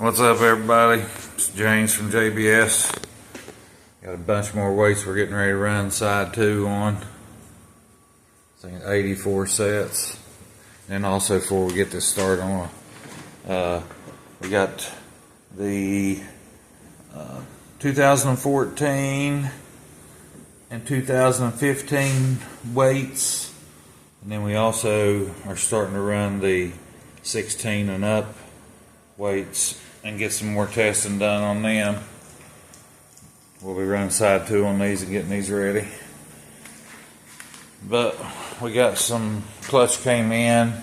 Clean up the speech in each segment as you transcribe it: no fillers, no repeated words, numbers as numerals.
What's up, everybody? It's James from JBS. Got a bunch more weights we're getting ready to run side 2 on. I think 84 sets. And also, before we get this started on, we got the 2014 and 2015 weights, and then we also are starting to run the 16 and up weights and get some more testing done on them. We'll be running side 2 on these and getting these ready. But we got some clutch came in.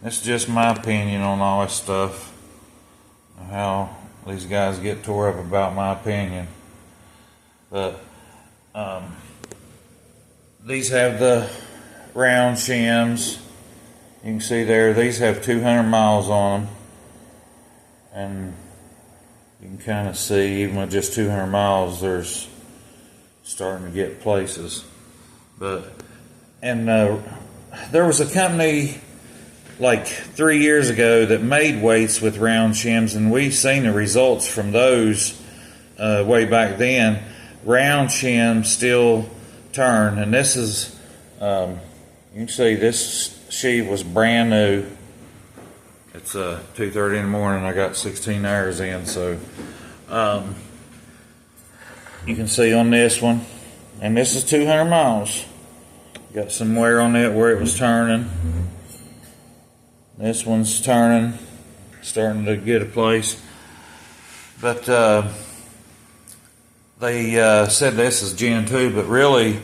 This is just my opinion on all this stuff, how these guys get tore up about my opinion. But these have the round shims. You can see there, these have 200 miles on them. And you can kind of see, even with just 200 miles, there's starting to get places. And there was a company like 3 years ago that made weights with round shims, and we've seen the results from those way back then. Round shims still turn, and this is, you can see this sheet was brand new. It's 2:30 in the morning. I got 16 hours in, so you can see on this one, and this is 200 miles. Got some wear on it where it was turning. This one's turning, starting to get a place. But they said this is Gen 2, but really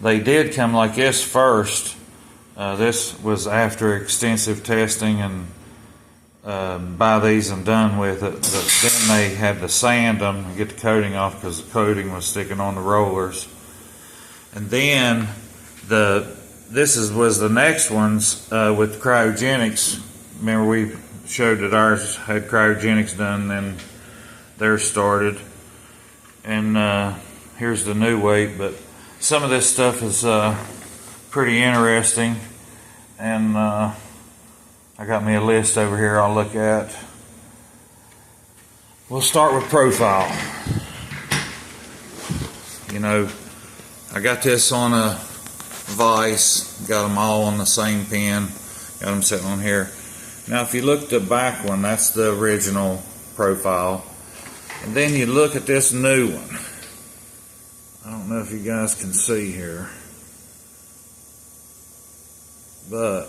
they did come like this first. This was after extensive testing and buy these and done with it. But then they had to sand them and get the coating off because the coating was sticking on the rollers. And then this was the next ones with cryogenics. Remember, we showed that ours had cryogenics done, then theirs started. And here's the new weight, but some of this stuff is pretty interesting. And I got me a list over here I'll look at. We'll start with profile. You know, I got this on a vise, got them all on the same pin, got them sitting on here. Now if you look at the back one, that's the original profile. And then you look at this new one. I don't know if you guys can see here, but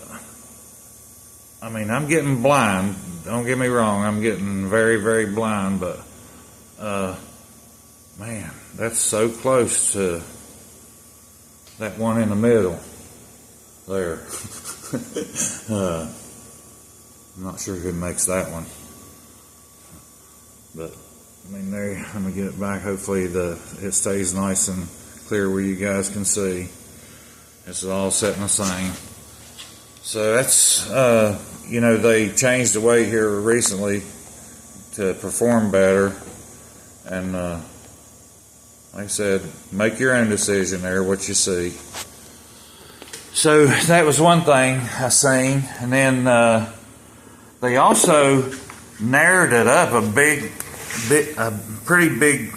I mean, I'm getting blind. Don't get me wrong, I'm getting very, very blind, but man, that's so close to that one in the middle there. I'm not sure who makes that one, but I mean, there. Let me get it back. Hopefully, it stays nice and clear where you guys can see. This is all set in the same. So that's you know, they changed the weight here recently to perform better, and like I said, make your own decision there, what you see. So that was one thing I seen, and then they also narrowed it up a pretty big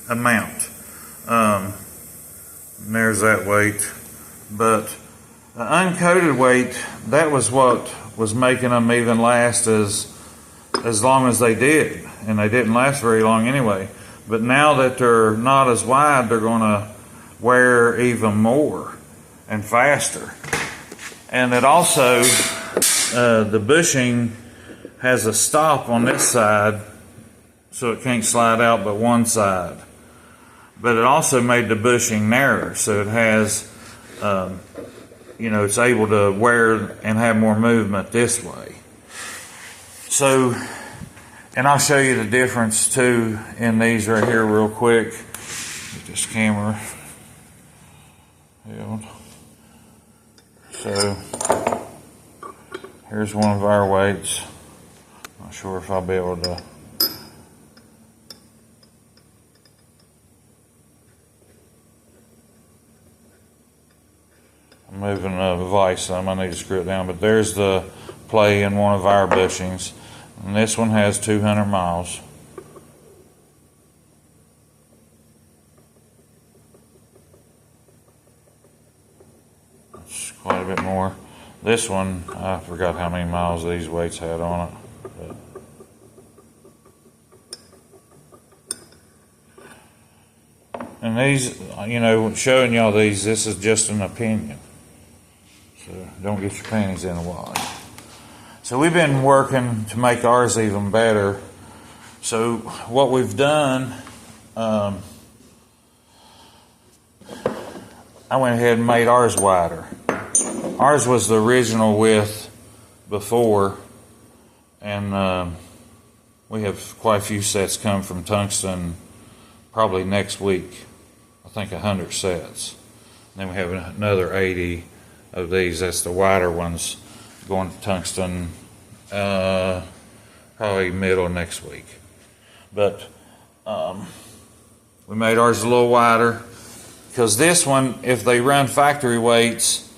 amount. There's that weight, but the uncoated weight, that was what was making them even last as long as they did, and they didn't last very long anyway. But now that they're not as wide, they're going to wear even more and faster. And it also, the bushing has a stop on this side, so it can't slide out but one side. But it also made the bushing narrower, so it has, you know, it's able to wear and have more movement this way. So, and I'll show you the difference too in these right here real quick. Get this camera held. So, here's one of our weights. Not sure if I'll be able to. I'm moving the vise some. I need to screw it down, but there's the play in one of our bushings. And this one has 200 miles. It's quite a bit more. This one, I forgot how many miles these weights had on it. And these, you know, showing y'all these, this is just an opinion. So don't get your panties in a wash. So we've been working to make ours even better. So what we've done, I went ahead and made ours wider. Ours was the original width before, and we have quite a few sets come from Tungsten probably next week. I think 100 sets. And then we have another 80 of these. That's the wider ones going to Tungsten probably middle of next week. But we made ours a little wider because this one, if they run factory weights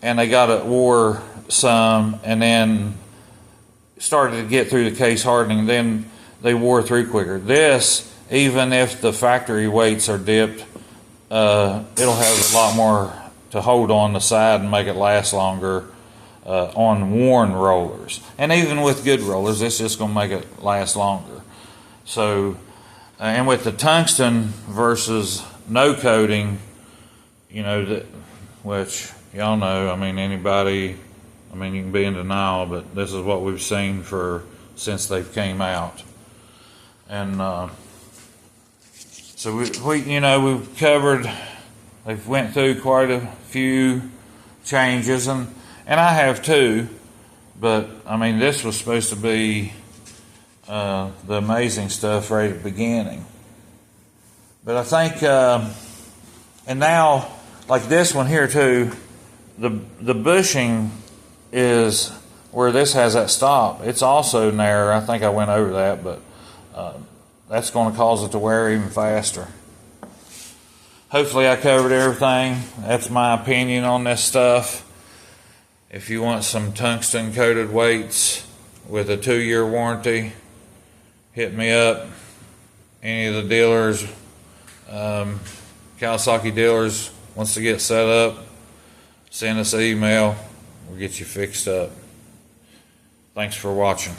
and they got it wore some and then started to get through the case hardening, then they wore through quicker. This, even if the factory weights are dipped, it'll have a lot more to hold on the side and make it last longer on worn rollers. And even with good rollers, it's just going to make it last longer. So, and with the Tungsten versus no coating, you know, which y'all know, I mean, anybody, I mean, you can be in denial, but this is what we've seen since they've came out. And so we you know, we've covered, they've went through quite a few changes, and I have too, but I mean, this was supposed to be the amazing stuff right at the beginning. But I think, and now, like this one here too, the bushing is where this has that stop. It's also narrow. I think I went over that, but that's going to cause it to wear even faster. Hopefully I covered everything. That's my opinion on this stuff. If you want some tungsten coated weights with a 2-year warranty, hit me up. Any of the dealers, Kawasaki dealers, wants to get set up, send us an email. We'll get you fixed up. Thanks for watching.